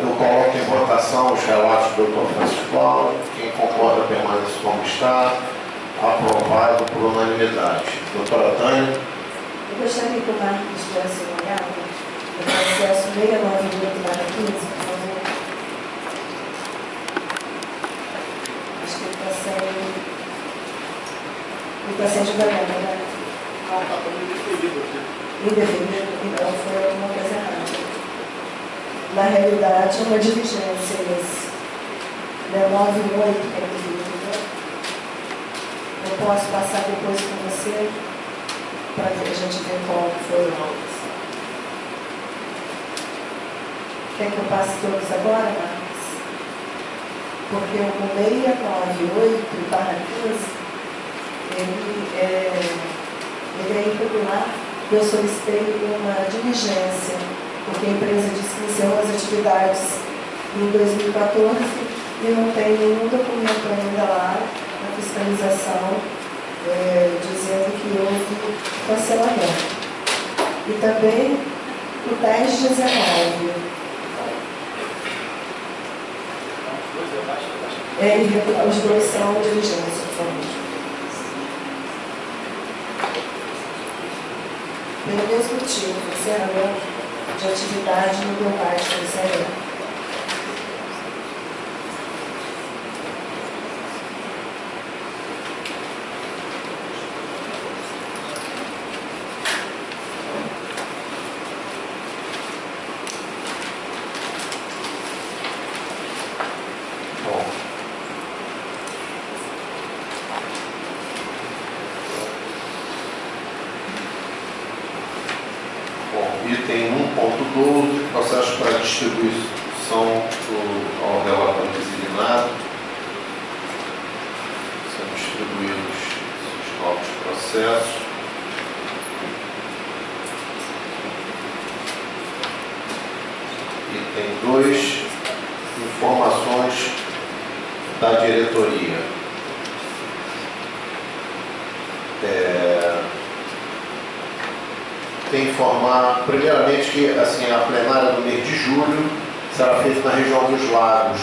eu coloco em votação os relatos do Dr. Francisco Paulo. Quem concorda permanece como está. Aprovado por unanimidade. Doutora Tânia.
Eu gostaria que o Marcos desse uma olhada no processo 69/15, por favor. Acho que ele está sem julgamento, né?
Está indeferido aqui.
Indeferido, então foi alguma coisa errada. na realidade, uma diligência esse. Né? 9,8 para né? Eu posso passar depois com você para a gente ver qual foi o nome. Quer que eu passe todos agora, Marcos? Porque o 698/15, ele é irregular. Eu solicitei uma diligência, porque a empresa disse que encerrou as atividades em 2014 e não tem nenhum documento ainda lá na fiscalização dizendo que houve cancelamento. E também o 10/19. Os dois são diligências, por favor. Pelo mesmo motivo, encerramento de atividade no meu baixo do encerramento.
Item 1.12, processo para distribuição ao relatório designado. São distribuídos os novos processos. Item 2, informações da diretoria. Tem que informar, primeiramente, que assim, a plenária do mês de julho será feita na região dos Lagos,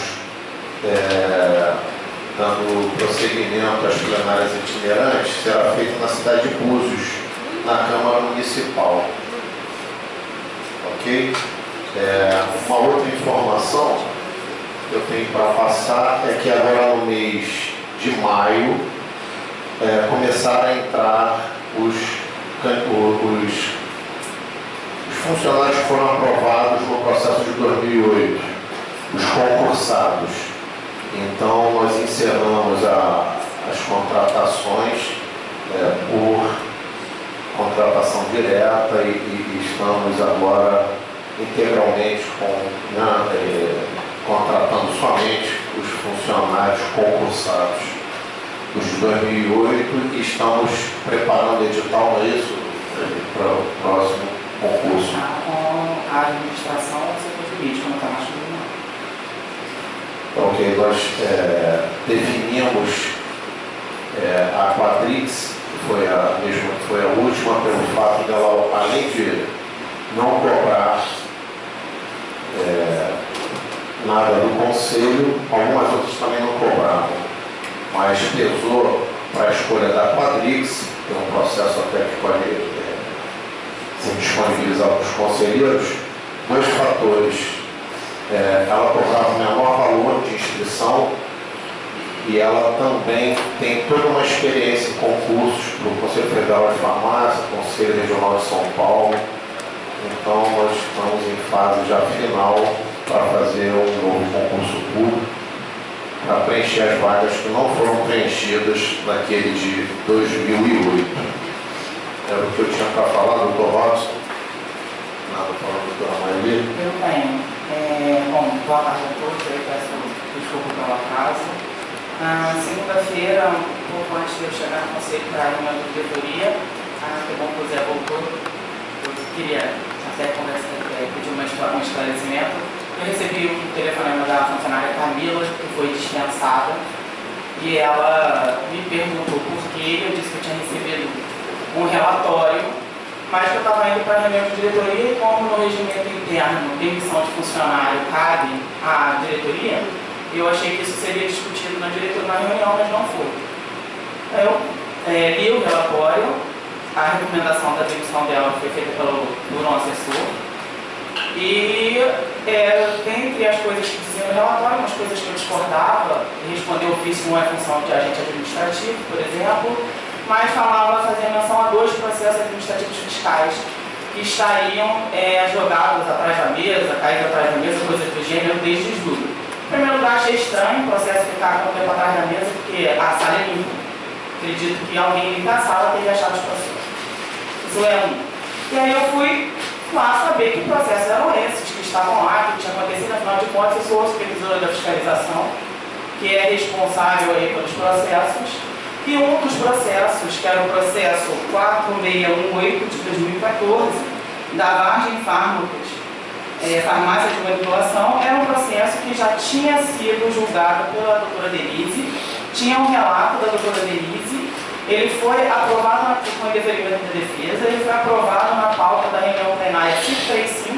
dando prosseguimento às plenárias itinerantes, será feita na cidade de Búzios, na Câmara Municipal. Ok? Uma outra informação que eu tenho para passar é que agora no mês de maio começaram a entrar os funcionários que foram aprovados no processo de 2008, os concursados. Então, nós encerramos as contratações por contratação direta e estamos agora integralmente contratando somente os funcionários concursados dos de 2008 e estamos preparando edital para isso, para o próximo concurso.
Com a administração do setor jurídico, não está mais combinado.
Ok, nós definimos a Quadrix, que foi a última, pelo fato dela, além de não cobrar nada do conselho, algumas outras também não cobravam, mas pesou para a escolha da Quadrix, que é um processo até que pode ser disponibilizado para os conselheiros, dois fatores. Ela cobrava o menor valor de inscrição e ela também tem toda uma experiência em concursos para o Conselho Federal de Farmácia, Conselho Regional de São Paulo. Então, nós estamos em fase já final para fazer um novo concurso público para preencher as vagas que não foram preenchidas naquele de 2008. Era o que eu tinha para falar, doutor Robson. Nada para a doutora Maria.
Eu tenho. Bom, boa tarde a todos. Eu peço desculpa pela atraso. Na segunda-feira, um pouco antes de eu chegar no conselho para a reunião da diretoria, que bom que o Zé voltou. Eu queria até pedir um esclarecimento. Eu recebi um telefonema da funcionária Camila, que foi dispensada, e ela me perguntou por que eu disse que eu tinha recebido um relatório, mas que eu estava indo para a reunião de diretoria e como no regimento interno, demissão de funcionário cabe à diretoria, eu achei que isso seria discutido na reunião, mas não foi. Eu li o relatório, a recomendação da demissão dela foi feita por um assessor, e entre as coisas que diziam no relatório, umas coisas que eu discordava, responder ofício não é função de agente administrativo, por exemplo, mas fazia menção a 2 processos administrativos fiscais que estariam jogados atrás da mesa, caídos atrás da mesa, coisas do gênero, desde julho. Em primeiro lugar, achei estranho o processo ficar com o tempo atrás da mesa, porque a sala é limpa. Acredito que alguém limpa a sala teria achado os processos. Isso é um. E aí eu fui lá saber que processos eram esses, que estavam lá, que tinha acontecido. Afinal de contas, eu sou a supervisora da fiscalização, que é responsável aí pelos processos. E um dos processos, que era o processo 4618 de 2014, da Vargem Fármacos, farmácia de manipulação, era um processo que já tinha sido julgado pela doutora Denise, tinha um relato da doutora Denise, ele foi aprovado com indeferimento da defesa, ele foi aprovado na pauta da reunião plenária 535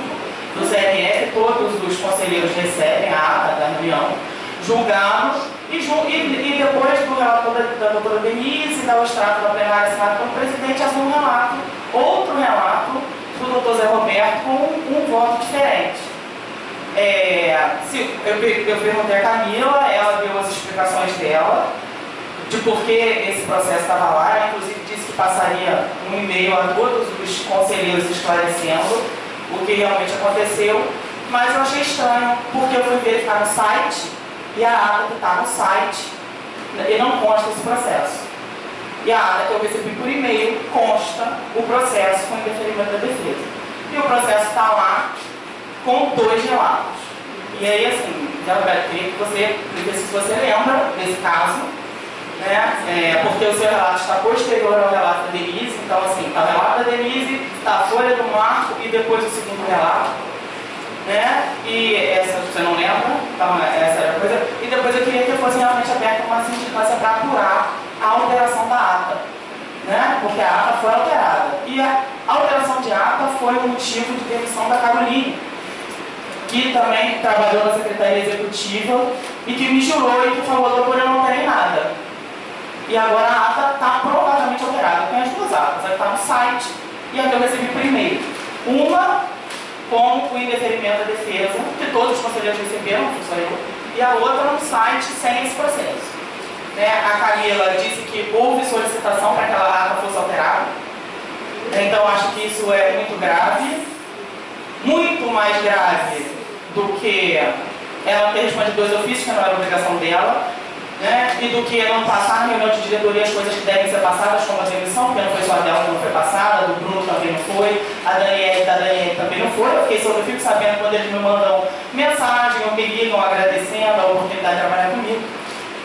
do CRF, todos os conselheiros recebem a ata da reunião, julgados, e depois do relato da doutora Denise, da extrato da plenária assinado pelo presidente, havia um relato, outro relato do doutor Zé Roberto com um voto diferente. Eu perguntei a Camila, ela deu as explicações dela, de por que esse processo estava lá, ela inclusive disse que passaria um e-mail a todos os conselheiros esclarecendo o que realmente aconteceu, mas eu achei estranho, porque eu fui verificar no site, e a ata que está no site, e não consta esse processo. E a ata que eu recebi por e-mail consta o processo com indeferimento da defesa. E o processo está lá com 2 relatos. E aí, assim, Roberto, queria que você lembra desse caso, né? Porque o seu relato está posterior ao relato da Denise, então, assim, está o relato da Denise, está a folha do Marco e depois o segundo relato. Né? E essa você não lembra, então essa era a coisa. E depois eu queria que fosse realmente aberta uma sindicância para apurar a alteração da ata, né? Porque a ata foi alterada. E a alteração de ata foi o motivo de demissão da Caroline, que também trabalhou na Secretaria Executiva e que me jurou e que falou: doutora, eu não terei nada. E agora a ata está provavelmente alterada. Tem as 2 atas, a que está no site e a que eu recebi por e-mail. Uma com o indeferimento da defesa, que todos os conselheiros receberam, não sou eu, e a outra no site sem esse processo. A Camila disse que houve solicitação para que aquela ata fosse alterada, então acho que isso é muito grave, muito mais grave do que ela ter respondido 2 ofícios, que não era obrigação dela, e do que não passar na reunião de diretoria as coisas que devem ser passadas, como a demissão, porque não foi só a dela que não foi passada, do Bruno também não foi, a Daniele também não foi. Eu fico sabendo quando eles me mandam mensagem ou me ligam agradecendo a oportunidade de trabalhar comigo.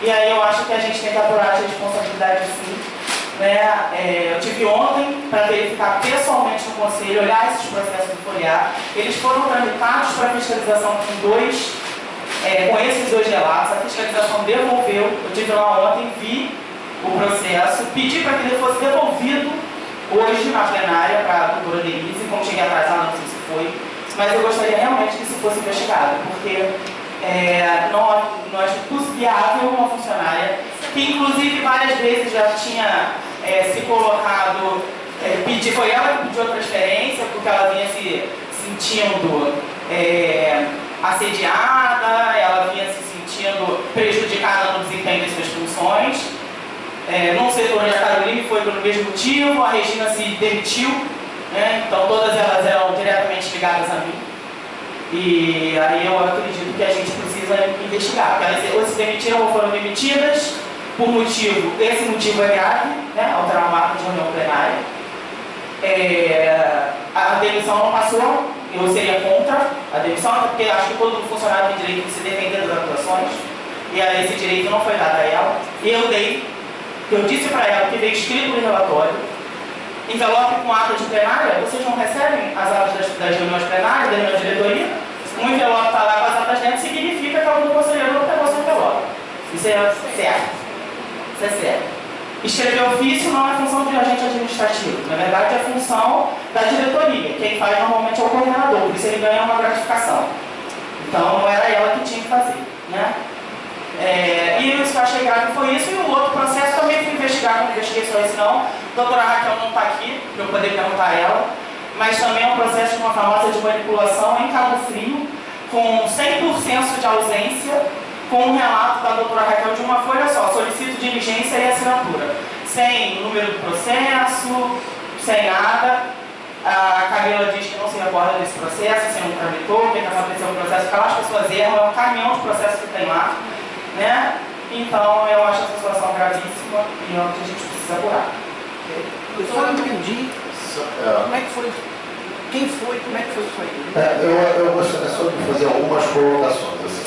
E aí eu acho que a gente tem que apurar a responsabilidade sim. Eu tive ontem para verificar pessoalmente no conselho, olhar esses processos do folhear. Eles foram tramitados para fiscalização com esses 2 relatos. A fiscalização devolveu, eu estive lá ontem, vi o processo, pedi para que ele fosse devolvido hoje na plenária para a doutora Denise, como cheguei atrasada, não sei se foi, mas eu gostaria realmente que isso fosse investigado, porque não acho viável uma funcionária que inclusive várias vezes já tinha se colocado, foi ela que pediu a transferência, porque ela vinha se sentindo assediada, ela vinha se sentindo prejudicada no desempenho de suas funções. Num setor onde a Caroline foi pelo mesmo motivo, a Regina se demitiu, então todas elas eram diretamente ligadas a mim. E aí eu acredito que a gente precisa investigar, porque elas ou se demitiram ou foram demitidas por motivo, esse motivo é grave, alterar uma ata de reunião plenária. A demissão não passou, eu seria contra a demissão, porque acho que todo funcionário tem direito de se defender das atuações, e aí esse direito não foi dado a ela, e eu disse para ela que veio escrito no relatório, envelope com ata de plenária, vocês não recebem as atas das reuniões plenárias, da reunião de diretoria? Um envelope está lá com as atas dentro, significa que algum conselheiro não pegou seu envelope. Isso é certo. Isso é certo. Escrever ofício não é função de agente administrativo, na verdade é função da diretoria. Quem faz normalmente é o coordenador, por isso ele ganha uma gratificação. Então não era ela que tinha que fazer. E isso que eu achei grave foi isso, e o outro processo também fui investigar, não investiguei só isso não. A doutora Raquel não está aqui, para eu poder perguntar a ela, mas também é um processo de uma farmácia de manipulação em Cabo Frio, com 100% de ausência, com um relato da doutora Raquel de uma folha só, solicito diligência e assinatura, sem número do processo, sem nada. A Camila diz que não se recorda desse processo, se não tramitou, o que aconteceu no processo, porque lá as pessoas erram, é um caminhão de processo que tem lá, né? Então eu acho essa situação gravíssima e é o que a gente precisa apurar.
Eu só não entendi como é que foi, quem foi, como é que foi isso aí.
Eu gostaria só de fazer algumas colocações. Assim.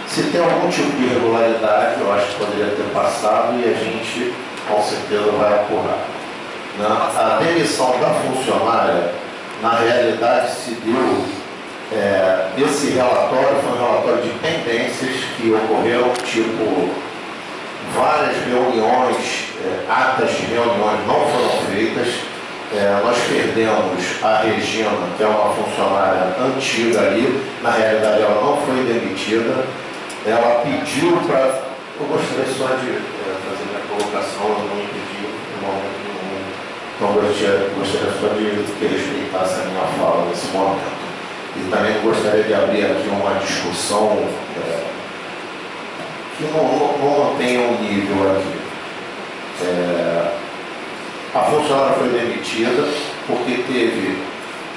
Se tem algum tipo de irregularidade, eu acho que poderia ter passado e a gente com certeza vai apurar. A demissão da funcionária, na realidade, se deu. Esse relatório foi um relatório de pendências que ocorreram, tipo, várias reuniões, atas de reuniões não foram feitas. Nós perdemos a Regina, que é uma funcionária antiga ali, na realidade ela não foi demitida. Ela pediu para. Eu gostaria só de fazer minha colocação, eu não pedi no momento nenhum. Então eu gostaria só de que respeitasse a minha fala nesse momento. E também gostaria de abrir aqui uma discussão que não mantenha um nível aqui. A funcionária foi demitida porque teve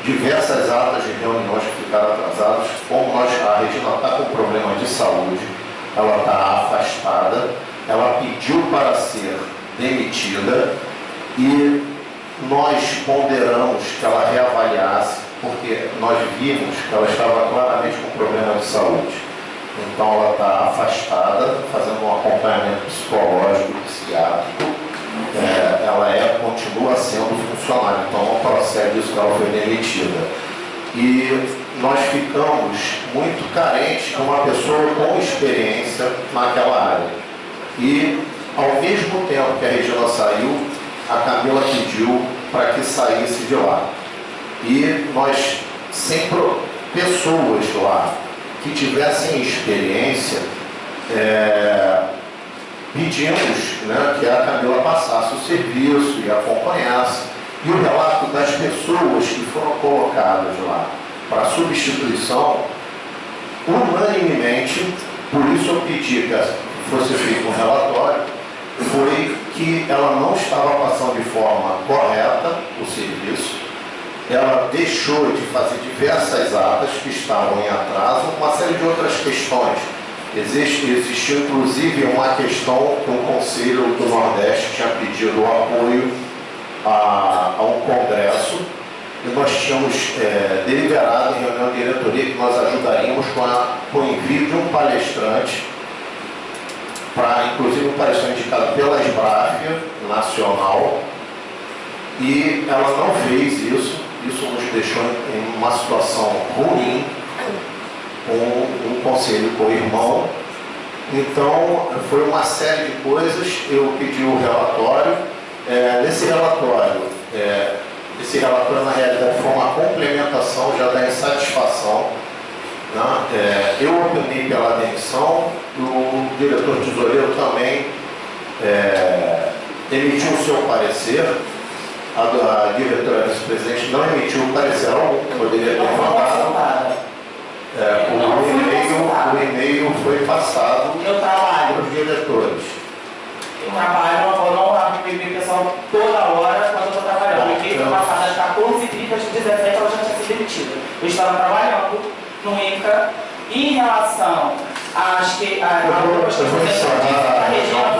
diversas atas de reuniões que ficaram atrasadas. Como a Regina está com problema de saúde, ela está afastada, ela pediu para ser demitida e nós ponderamos que ela reavaliasse, porque nós vimos que ela estava claramente com problema de saúde. Então ela está afastada, fazendo um acompanhamento psicológico, psiquiátrico. Ela continua sendo funcionária, então não procede isso que ela foi demitida. E nós ficamos muito carentes de uma pessoa com experiência naquela área. E ao mesmo tempo que a Regina saiu, a Camila pediu para que saísse de lá. E nós, sem pessoas lá que tivessem experiência, pedimos, né, que a Camila passasse o serviço e acompanhasse. E o relato das pessoas que foram colocadas lá para substituição, unanimemente, por isso eu pedi que fosse feito um relatório, foi que ela não estava passando de forma correta o serviço, ela deixou de fazer diversas atas que estavam em atraso, uma série de outras questões. Existiu inclusive uma questão que o Conselho do Nordeste tinha pedido apoio a um congresso e nós tínhamos deliberado em reunião de diretoria que nós ajudaríamos com o envio de um palestrante, inclusive um palestrante indicado pela Esbráfia Nacional, e ela não fez isso nos deixou em uma situação ruim, com um conselho com o irmão. Então, foi uma série de coisas. Eu pedi o relatório. Esse relatório, na realidade, foi uma complementação já da insatisfação. Né? Eu opinei pela demissão, o diretor tesoureiro também emitiu o seu parecer. A diretora vice-presidente não emitiu o parecer algum, poderia ter mandado. O e-mail foi passado para os diretores.
Eu trabalho, não abro o e-mail pessoal toda hora quando eu estou trabalhando. O e-mail foi passado às 14h30, às 17h ela já tinha sido demitida. Eu estava trabalhando no INCA. Em relação às que a Regina